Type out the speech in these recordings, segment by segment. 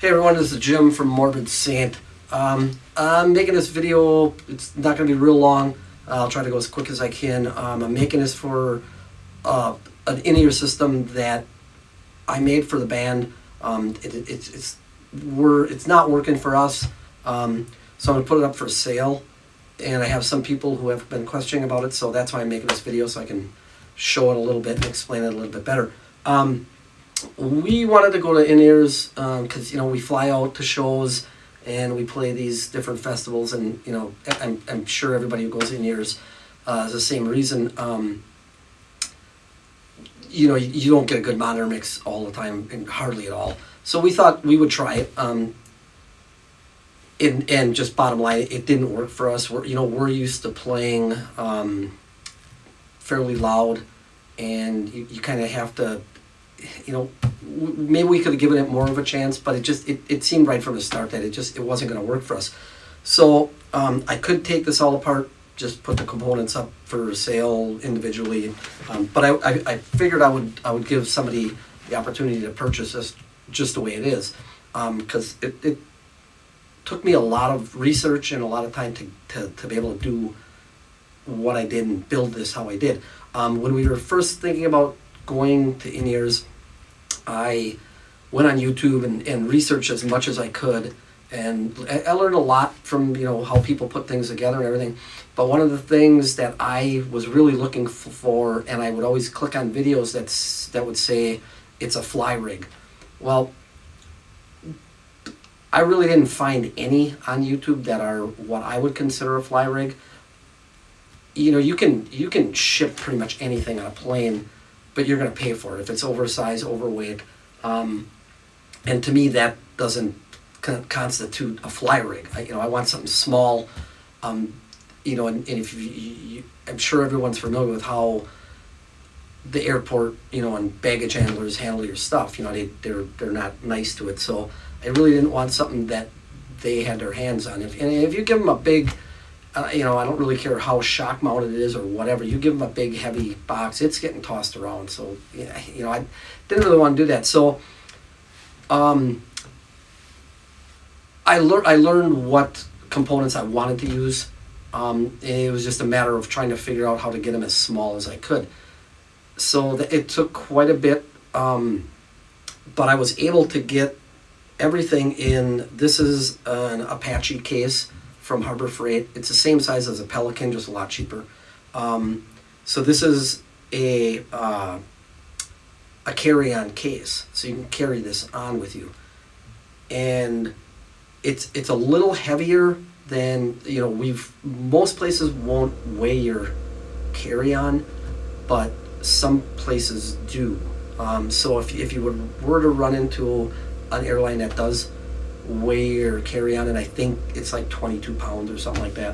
Hey everyone, this is Jim from Morbid Saint. I'm making this video, it's not going to be real long. I'll try to go as quick as I can. I'm making this for an in-ear system that I made for the band. It's not working for us, so I'm going to put it up for sale. And I have some people who have been questioning about it, so that's why I'm making this video, so I can show it a little bit and explain it a little bit better. We wanted to go to in-ears because we fly out to shows and we play these different festivals, and I'm sure everybody who goes in-ears is the same reason. You don't get a good monitor mix all the time, and hardly at all. So we thought we would try it. And just bottom line, it didn't work for us. We're used to playing fairly loud, and you kind of have to. Maybe we could have given it more of a chance, but it seemed right from the start that it wasn't going to work for us. So I could take this all apart, just put the components up for sale individually, but I figured I would give somebody the opportunity to purchase this just the way it is, because it took me a lot of research and a lot of time to be able to do what I did and build this how I did. When we were first thinking about going to in-ears, I went on YouTube and researched as much as I could, and I learned a lot from how people put things together and everything. But one of the things that I was really looking for, and I would always click on videos that would say it's a fly rig. Well, I really didn't find any on YouTube that are what I would consider a fly rig. You can ship pretty much anything on a plane, but you're going to pay for it if it's oversized, overweight, and to me that doesn't constitute a fly rig. I want something small, and if I'm sure everyone's familiar with how the airport, and baggage handlers handle your stuff. They're not nice to it. So I really didn't want something that they had their hands on. If you give them a big, I don't really care how shock mounted it is or whatever. You give them a big heavy box, it's getting tossed around. So I didn't really want to do that. So I learned what components I wanted to use. And it was just a matter of trying to figure out how to get them as small as I could. So it took quite a bit, but I was able to get everything in. This is an Apache case from Harbor Freight. It's the same size as a Pelican, just a lot cheaper. So this is a carry-on case, so you can carry this on with you, and it's a little heavier than most places won't weigh your carry-on, but some places do. So if you were to run into an airline that does weigh your carry-on, and I think it's like 22 pounds or something like that.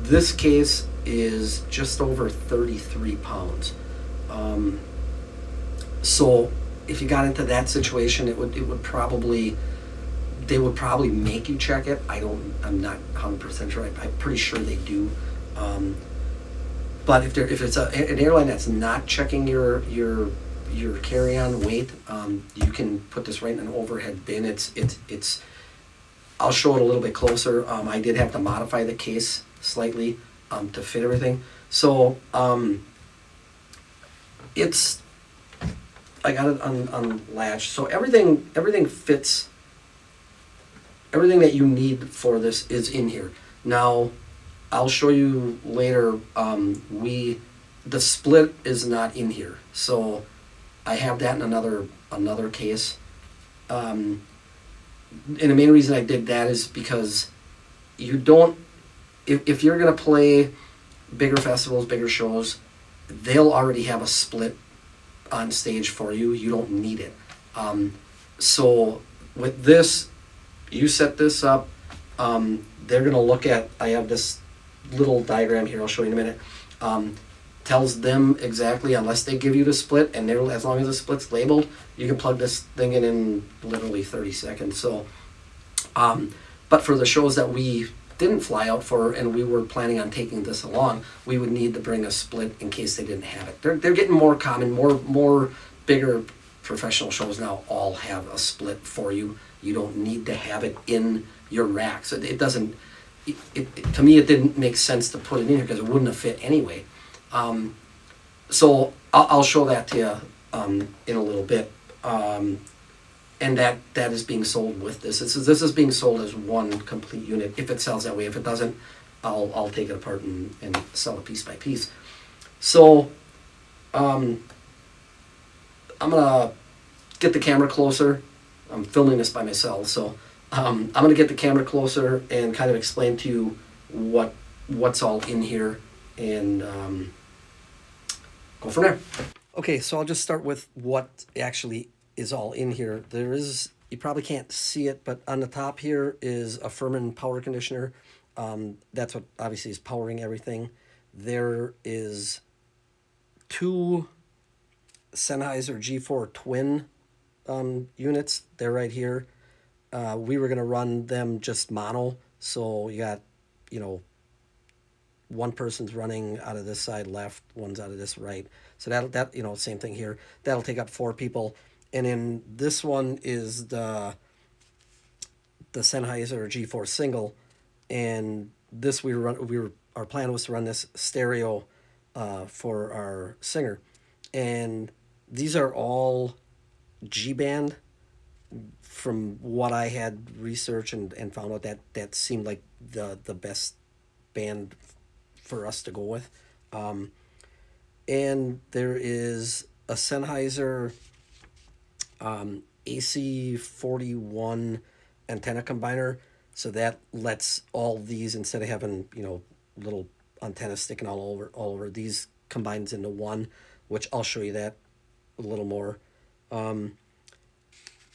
This case is just over 33 pounds. So if you got into that situation, they would probably make you check it. I'm not 100% sure. I'm pretty sure they do. But if it's an airline that's not checking your carry-on weight, you can put this right in an overhead bin. It's I'll show it a little bit closer. I did have to modify the case slightly to fit everything. So I got it on latch. So everything fits. Everything that you need for this is in here. Now, I'll show you later. The split is not in here, so I have that in another case. And the main reason I did that is because you don't. If you're gonna play bigger festivals, bigger shows, they'll already have a split on stage for you. You don't need it. So with this, you set this up. They're gonna look at. I have this little diagram here. I'll show you in a minute. Tells them exactly, unless they give you the split, and as long as the split's labeled, you can plug this thing in literally 30 seconds. So, but for the shows that we didn't fly out for and we were planning on taking this along, we would need to bring a split in case they didn't have it. They're getting more common, more bigger professional shows now all have a split for you. You don't need to have it in your rack. So it doesn't, to me, it didn't make sense to put it in here because it wouldn't have fit anyway. So I'll show that to you in a little bit. And that is being sold with this. This is being sold as one complete unit. If it sells that way, if it doesn't, I'll take it apart and sell it piece by piece. So I'm gonna get the camera closer. I'm filming this by myself, so I'm gonna get the camera closer and kind of explain to you what's all in here and go from there. Okay, so I'll just start with what actually is all in here. There is, you probably can't see it, but on the top here is a Furman power conditioner. That's what obviously is powering everything. There is 2 Sennheiser G4 twin units. They're right here. We were going to run them just mono, so you got, one person's running out of this side left, one's out of this right. So that same thing here. That'll take up 4 people. And then this one is the Sennheiser G4 single, and this our plan was to run this stereo for our singer, and these are all G band. From what I had researched and found out, that seemed like the best band for us to go with. And there is a Sennheiser AC41 antenna combiner, so that lets all these, instead of having little antennas sticking all over, these combines into one, which I'll show you that a little more.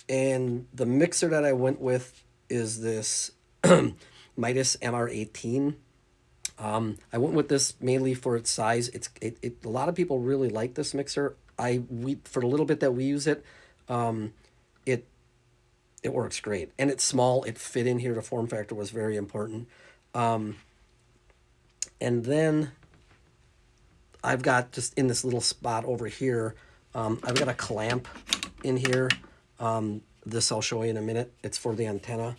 And the mixer that I went with is this Midas MR18. I went with this mainly for its size. A lot of people really like this mixer. For the little bit that we use it, it works great, and it's small. It fit in here. The form factor was very important. And then I've got, just in this little spot over here, I've got a clamp in here. This I'll show you in a minute. It's for the antenna.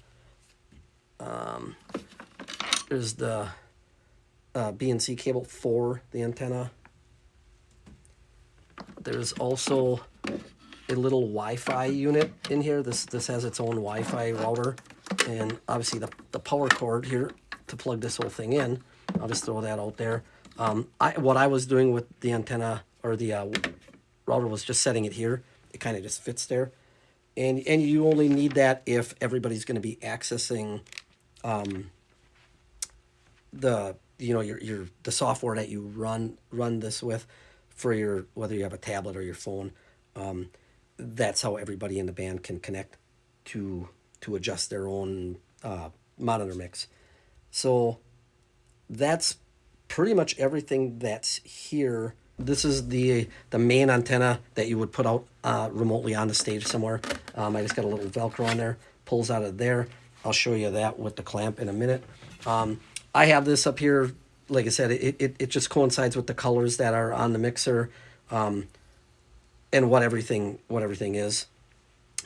There's the BNC cable for the antenna. There's also a little Wi-Fi unit in here. This has its own Wi-Fi router, and obviously the power cord here to plug this whole thing in. I'll just throw that out there. What I was doing with the antenna or the router was just setting it here. It kind of just fits there, and you only need that if everybody's going to be accessing the software that you run this with for your, whether you have a tablet or your phone. That's how everybody in the band can connect to adjust their own monitor mix. So that's pretty much everything that's here. This is the main antenna that you would put out remotely on the stage somewhere. I just got a little Velcro on there, pulls out of there. I'll show you that with the clamp in a minute. I have this up here. Like I said, it just coincides with the colors that are on the mixer, and what everything is.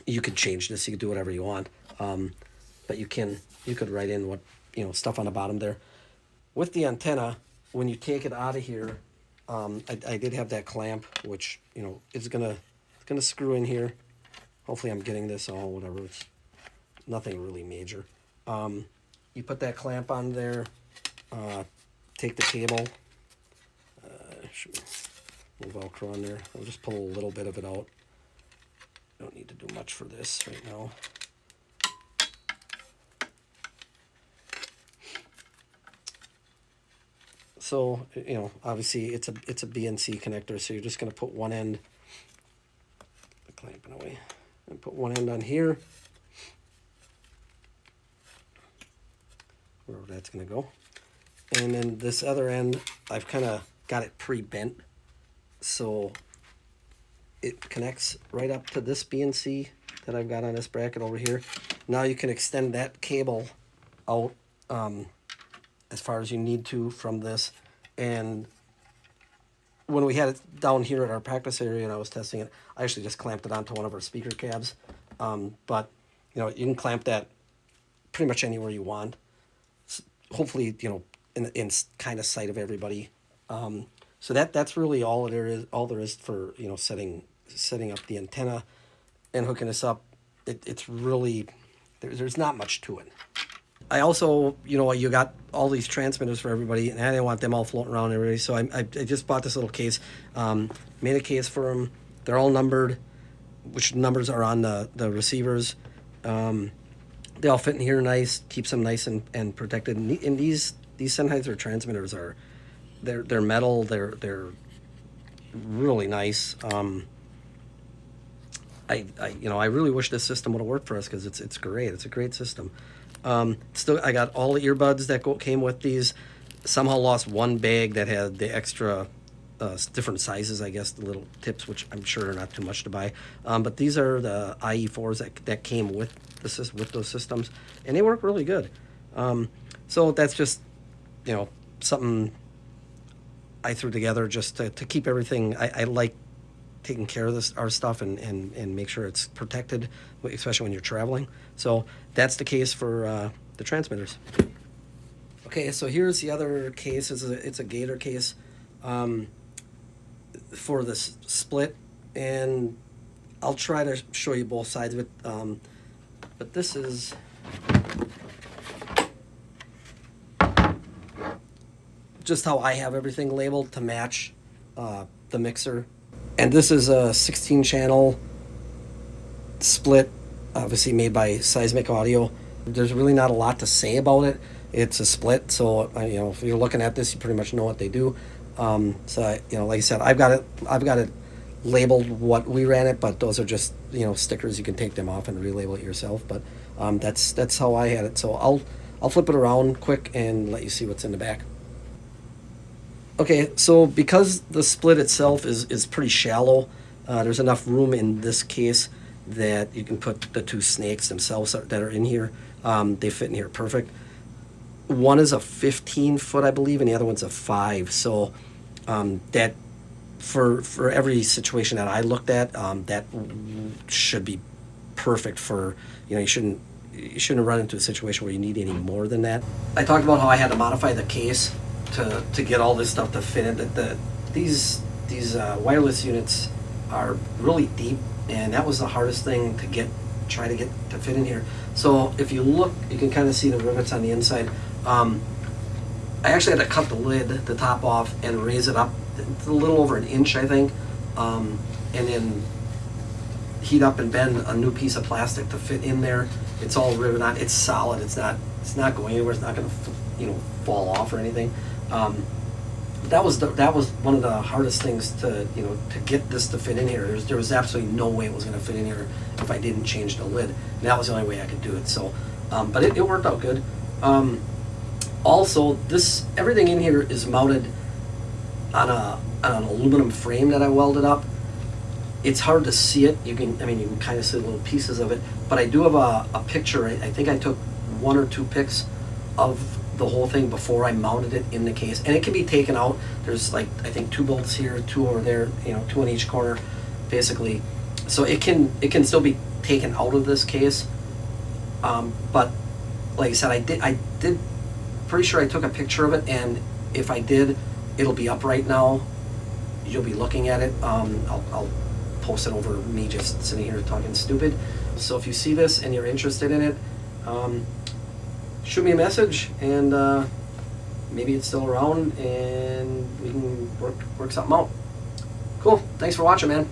You could change this. You could do whatever you want, but you could write in what stuff on the bottom there. With the antenna, when you take it out of here, I did have that clamp, which is gonna screw in here. Hopefully, I'm getting this all whatever. It's nothing really major. You put that clamp on there. Take the cable, little Velcro on there. I'll just pull a little bit of it out. Don't need to do much for this right now. So obviously it's a BNC connector, so you're just going to put one end, the clamping away, and put one end on here, wherever that's going to go. And then this other end, I've kind of got it pre-bent, so it connects right up to this BNC that I've got on this bracket over here. Now you can extend that cable out as far as you need to from this. And when we had it down here at our practice area and I was testing it, I actually just clamped it onto one of our speaker cabs. But, you know, you can clamp that pretty much anywhere you want. Hopefully, you know, in kind of sight of everybody. So that's really all there is for, you know, setting up the antenna and hooking this up. It's really, there's not much to it. I also, you know, you got all these transmitters for everybody, and I didn't want them all floating around everybody, so I just bought this little case, made a case for them. They're all numbered, which numbers are on the receivers. They all fit in here nice, keeps them nice and protected. And these Sennheiser transmitters they're metal, they're really nice. I really wish this system would have worked for us because it's great. It's a great system. Still, I got all the earbuds that came with these. Somehow lost one bag that had the extra different sizes, I guess, the little tips, which I'm sure are not too much to buy. But these are the IE4s that came with those systems, and they work really good. So that's just, you know, something I threw together just to keep everything. I like taking care of our stuff and make sure it's protected, especially when you're traveling. So that's the case for the transmitters. Okay, so here's the other case. It's a Gator case for this split, and I'll try to show you both sides of it. But this is just how I have everything labeled to match the mixer. And this is a 16-channel split, obviously made by Seismic Audio. There's really not a lot to say about it. It's a split, so you know, if you're looking at this, you pretty much know what they do. So you know, like I said, I've got it labeled what we ran it, but those are just, you know, stickers. You can take them off and relabel it yourself. But that's how I had it. So I'll flip it around quick and let you see what's in the back. Okay, so because the split itself is pretty shallow, there's enough room in this case that you can put the two snakes themselves that are in here. They fit in here perfect. One is a 15-foot, I believe, and the other one's a 5. So that for every situation that I looked at, that should be perfect for, you know, you shouldn't run into a situation where you need any more than that. I talked about how I had to modify the case to get all this stuff to fit in. These wireless units are really deep, and that was the hardest thing to try to get to fit in here. So if you look, you can kind of see the rivets on the inside. I actually had to cut the top off and raise it up. It's a little over an inch, I think, and then heat up and bend a new piece of plastic to fit in there. It's all riveted on. It's solid. It's not going anywhere. It's not going to, you know, fall off or anything. That was one of the hardest things to get this to fit in here. There was absolutely no way it was going to fit in here if I didn't change the lid. And that was the only way I could do it. So, but it worked out good. Also, everything in here is mounted on an aluminum frame that I welded up. It's hard to see it. You can kind of see little pieces of it. But I do have a picture. I think I took 1 or 2 pics of the whole thing before I mounted it in the case, and it can be taken out. There's I think 2 bolts here, 2 over there, 2 in each corner, basically. So it can still be taken out of this case. But like I said, I did pretty sure I took a picture of it, and if I did, it'll be up right now. You'll be looking at it. I'll post it over me just sitting here talking stupid. So if you see this and you're interested in it, shoot me a message, and maybe it's still around and we can work something out. Cool. Thanks for watching, man.